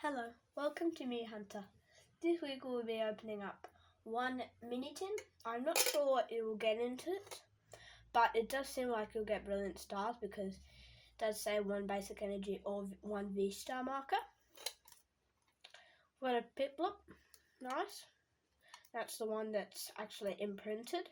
Hello, welcome to Me Hunter. This week we'll be opening up one mini tin. I'm not sure what it will get into it, but it does seem like you'll get brilliant stars because it does say 1 basic energy or 1 V-star marker. We've got a Piplup, nice. That's the one that's actually imprinted.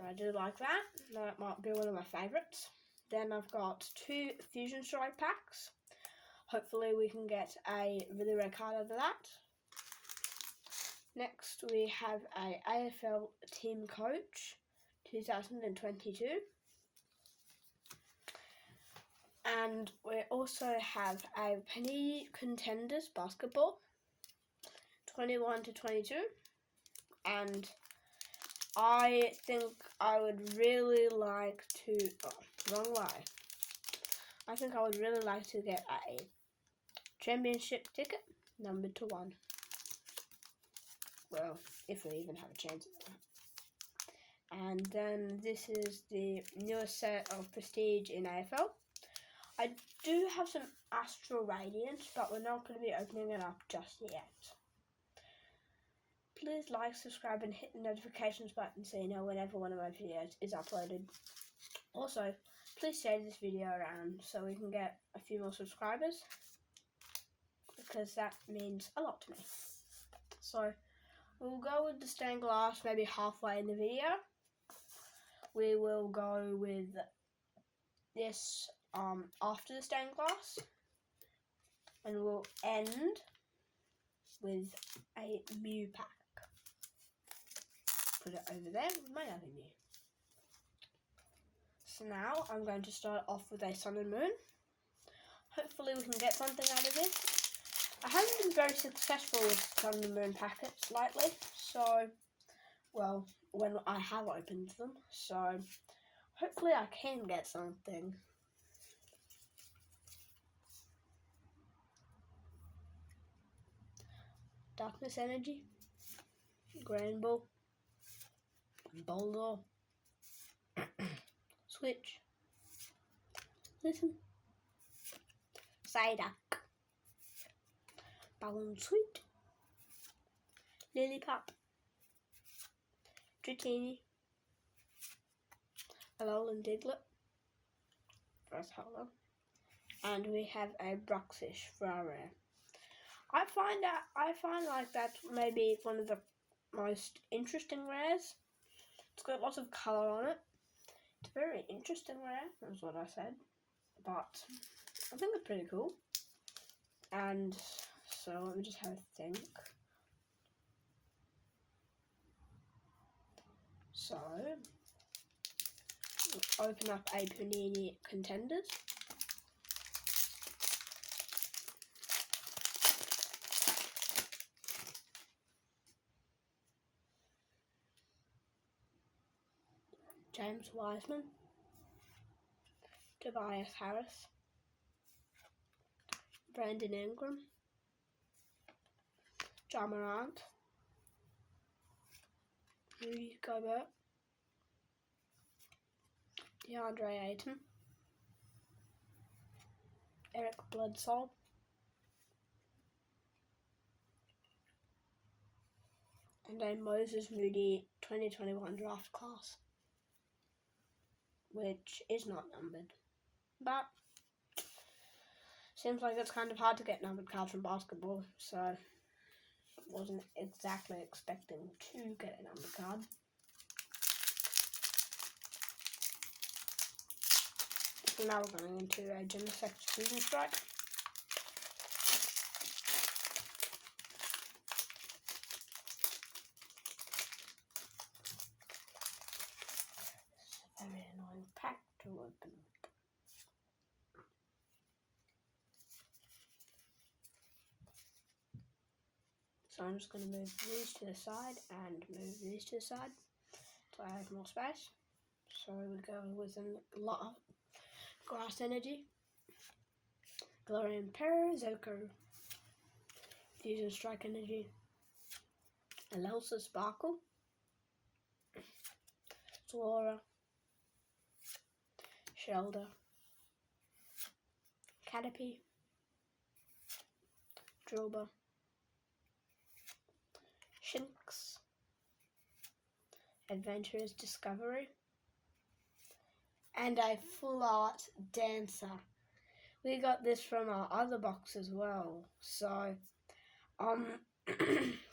I do like that. That might be one of my favourites. Then I've got 2 Fusion Strike packs. Hopefully we can get a really rare card out of that. Next we have a AFL Team Coach 2022. And we also have a Panini Contenders Basketball 21 to 22. And I think I would really like to, I think I would really like to get a championship ticket, number 1. Well, if we even have a chance at that. And then this is the newest set of Prestige in AFL. I do have some Astral Radiance, but we're not going to be opening it up just yet. Please like, subscribe, and hit the notifications button so you know whenever one of my videos is uploaded. Also, please share this video around so we can get a few more subscribers, because that means a lot to me. So we'll go with the stained glass maybe halfway in the video. We will go with this after the stained glass, and we'll end with a Mew pack. Put it over there with my other Mew. So now I'm going to start off with a Sun and Moon. Hopefully we can get something out of this. I haven't been very successful with Sun and Moon packets lately, so, well, when I have opened them, so hopefully I can get something. Darkness Energy, Granbull, Boulder, Switch, Listen, Psyduck, Balloon Sweet, Lillipup, Dratini, Alolan Diglett, first holo, and we have a Bruxish for our rare. I find like that's maybe one of the most interesting rares. It's got lots of colour on it. It's a very interesting rare, that's what I said. But I think it's pretty cool. And so let me just have a think. So we'll open up a Panini Contenders. James Wiseman, Tobias Harris, Brandon Ingram, Ja Morant, Rudy Gobert, DeAndre Ayton, Eric Bledsoe, and a Moses Moody 2021 draft class, which is not numbered, but seems like it's kind of hard to get numbered cards from basketball, so wasn't exactly expecting to get a numbered card. So now we're going into a Genesect Fusion Strike. It's a very annoying pack to open. So I'm just going to move these to the side and move these to the side so I have more space. So we go with a lot of Grass Energy, Galarian Parasoko, Fusion Strike Energy, Alolan Sparkle, Flora, Shelder, Caterpie, Drillbur, Shinx, Adventurer's Discovery, and a Full Art Dancer. We got this from our other box as well, so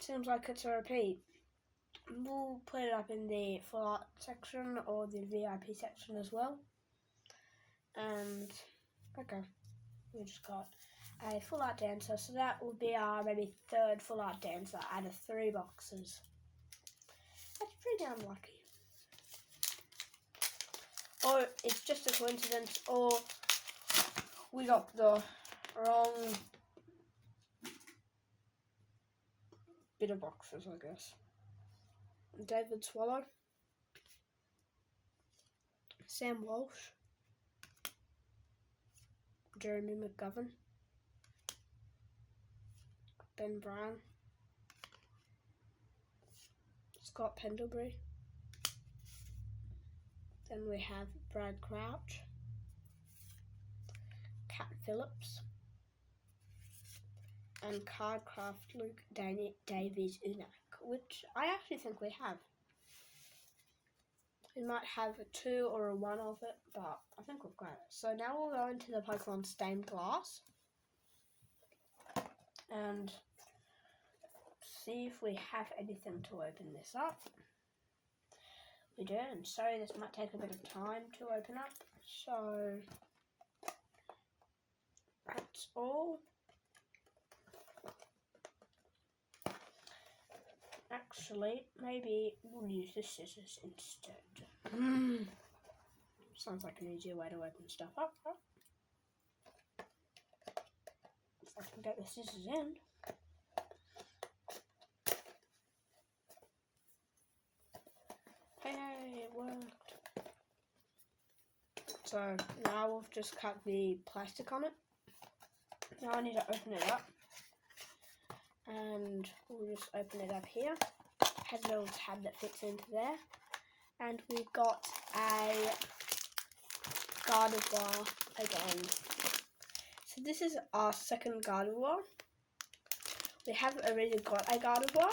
seems like it's a repeat. We'll put it up in the Full Art section or the VIP section as well. And okay, we just got a Full Art Dancer, so that will be our maybe third Full Art Dancer out of 3 boxes. That's pretty damn lucky. Or it's just a coincidence, or we got the wrong bit of boxes, I guess. David Swallow, Sam Walsh, Jeremy McGovern, Ben Brown, Scott Pendlebury. Then we have Brad Crouch, Cat Phillips, and Cardcraft Luke Davies Unak, which I actually think we have. We might have a 2 or a 1 of it, but I think we've got it. So now we'll go into the Pokemon Stained Glass and see if we have anything to open this up. We do, and sorry this might take a bit of time to open up, so that's all. Actually, maybe we'll use the scissors instead. Sounds like an easier way to open stuff up, huh? If I can get the scissors in. Hey, it worked. So now we've just cut the plastic on it. Now I need to open it up. And we'll just open it up here. It has a little tab that fits into there. And we've got a Gardevoir again. So this is our second Gardevoir. We have already got a Gardevoir.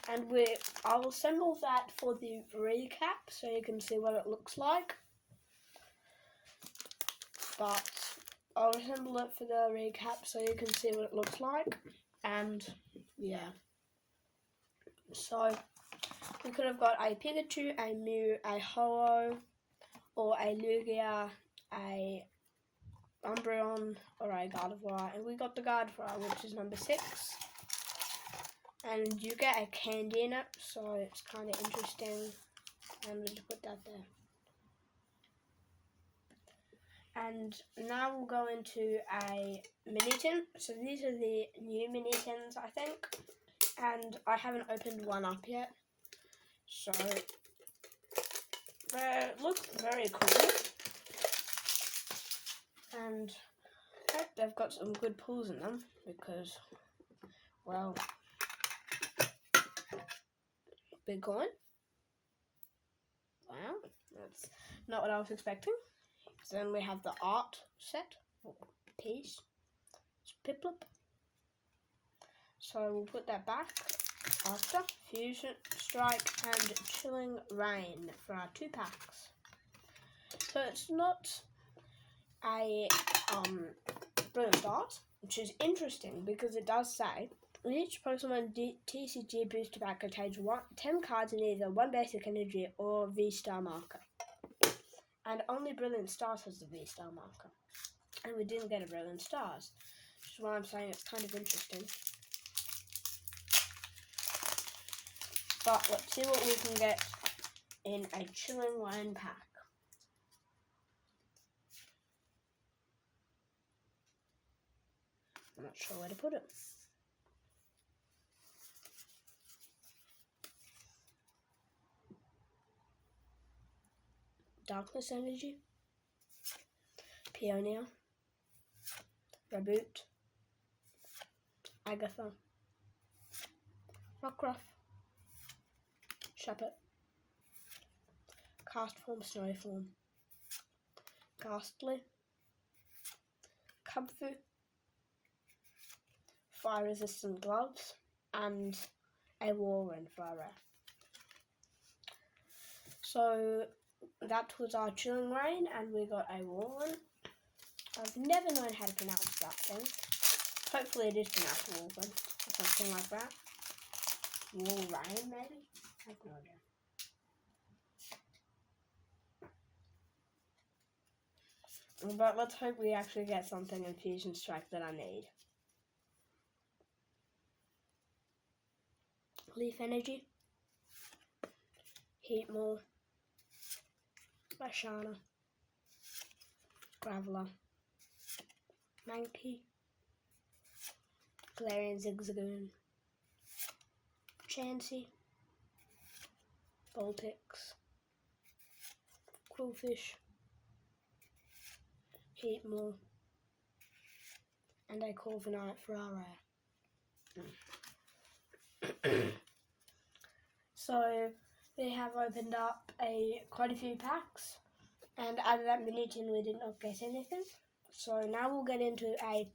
And I'll assemble that for the recap so you can see what it looks like. But I'll assemble it for the recap so you can see what it looks like. And yeah, so we could have got a Pikachu, a Mew, a Ho-Oh, or a Lugia, a Umbreon, or a Gardevoir, and we got the Gardevoir, which is number 6. And you get a candy in it, so it's kind of interesting. And we'll just put that there. And now we'll go into a Mini-Tin. So these are the new Mini-Tins, I think. And I haven't opened one up yet. So they look very cool. And I hope they've got some good pulls in them because, well, big coin. Wow, that's not what I was expecting. Then we have the art set, or piece. It's Piplup. So we'll put that back after. Fusion Strike and Chilling Rain for our 2 packs. So it's not a Brilliant Stars, which is interesting because it does say each Pokemon TCG booster pack contains 10 cards in either 1 basic energy or V-Star marker. And only Brilliant Stars has the V-Star marker. And we didn't get a Brilliant Stars. Which is why I'm saying it's kind of interesting. But let's see what we can get in a Chilling Rain pack. I'm not sure where to put it. Darkness Energy, Peonia, Raboot, Agatha, Rockruff, Shuppet, Castform, Snowform, Ghastly, Cubfu, fire resistant gloves, and a Warren for our rare. So that was our Chilling Reign, and we got a Warren. I've never known how to pronounce that thing. Hopefully it is pronounced Warren or something like that. Warren, maybe? I have no idea. But let's hope we actually get something in Fusion Strike that I need. Leaf Energy, Heatmore, Lashana, Graveler, Mankey, Galarian Zigzagoon, Chansey, Vulpix, Quillfish, Heatmore, and a Corviknight for our rare. So we have opened up quite a few packs, and out of that mini tin we did not get anything. So now we'll get into a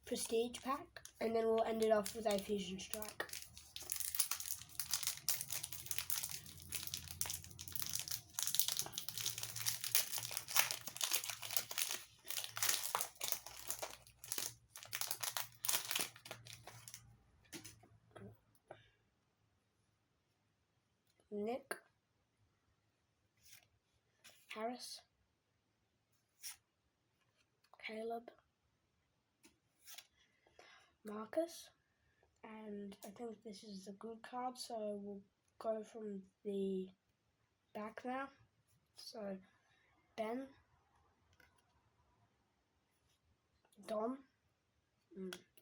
Prestige pack, and then we'll end it off with a Fusion Strike. Nick, Harris, Caleb, Marcus, and I think this is the good card, so we'll go from the back now. So Ben, Dom,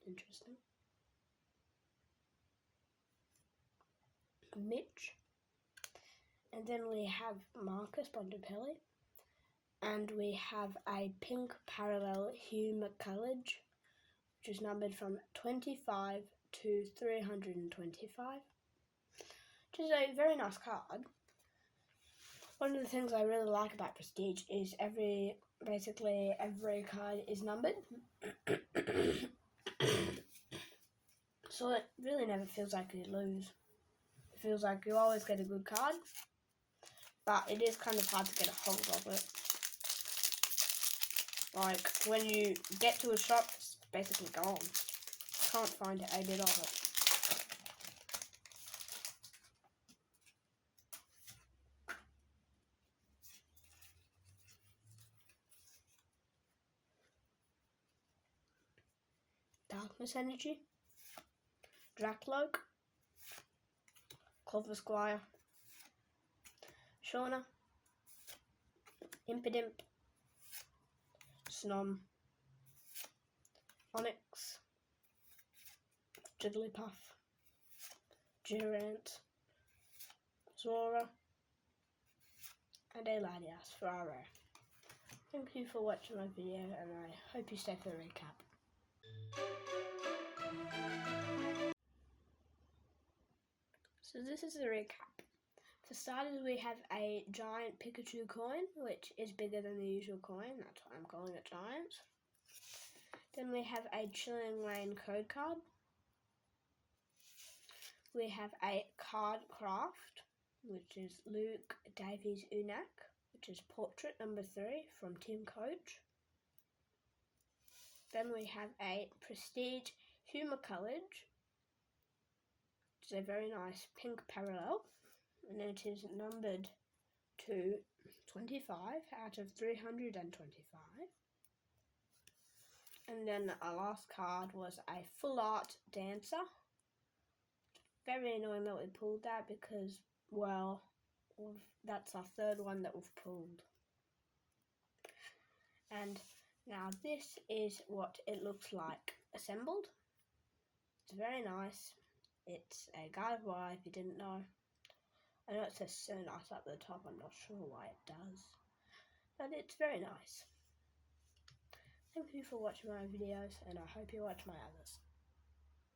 interesting, Mitch, and then we have Marcus Bontempelli, and we have a pink parallel Hugh McCulloch, which is numbered from 25 to 325, which is a very nice card. One of the things I really like about Prestige is basically every card is numbered. So it really never feels like you lose. It feels like you always get a good card, but it is kind of hard to get a hold of it. Like, when you get to a shop, it's basically gone. You can't find a bit of it. Darkness Energy, Drakloak, Clovisquire, Shauna, Impidimp, Snom, Onyx, Jigglypuff, Durant, Zora, and a Latias for our rare. Thank you for watching my video, and I hope you stay for the recap. So this is the recap. For starters, we have a giant Pikachu coin, which is bigger than the usual coin. That's why I'm calling it giant. Then we have a Chilling Reign code card. We have a card craft, which is Luke Davies Unak, which is portrait number 3 from Team Coach. Then we have a Prestige Hugh McCulloch, which is a very nice pink parallel, and it is numbered to 25 out of 325. And then our last card was a Full Art Dancer. Very annoying that we pulled that because, well, that's our third one that we've pulled. And now this is what it looks like assembled. It's very nice. It's a Guide of Wire, if you didn't know. I know it says so nice up the top, I'm not sure why it does. But it's very nice. Thank you for watching my videos, and I hope you watch my others.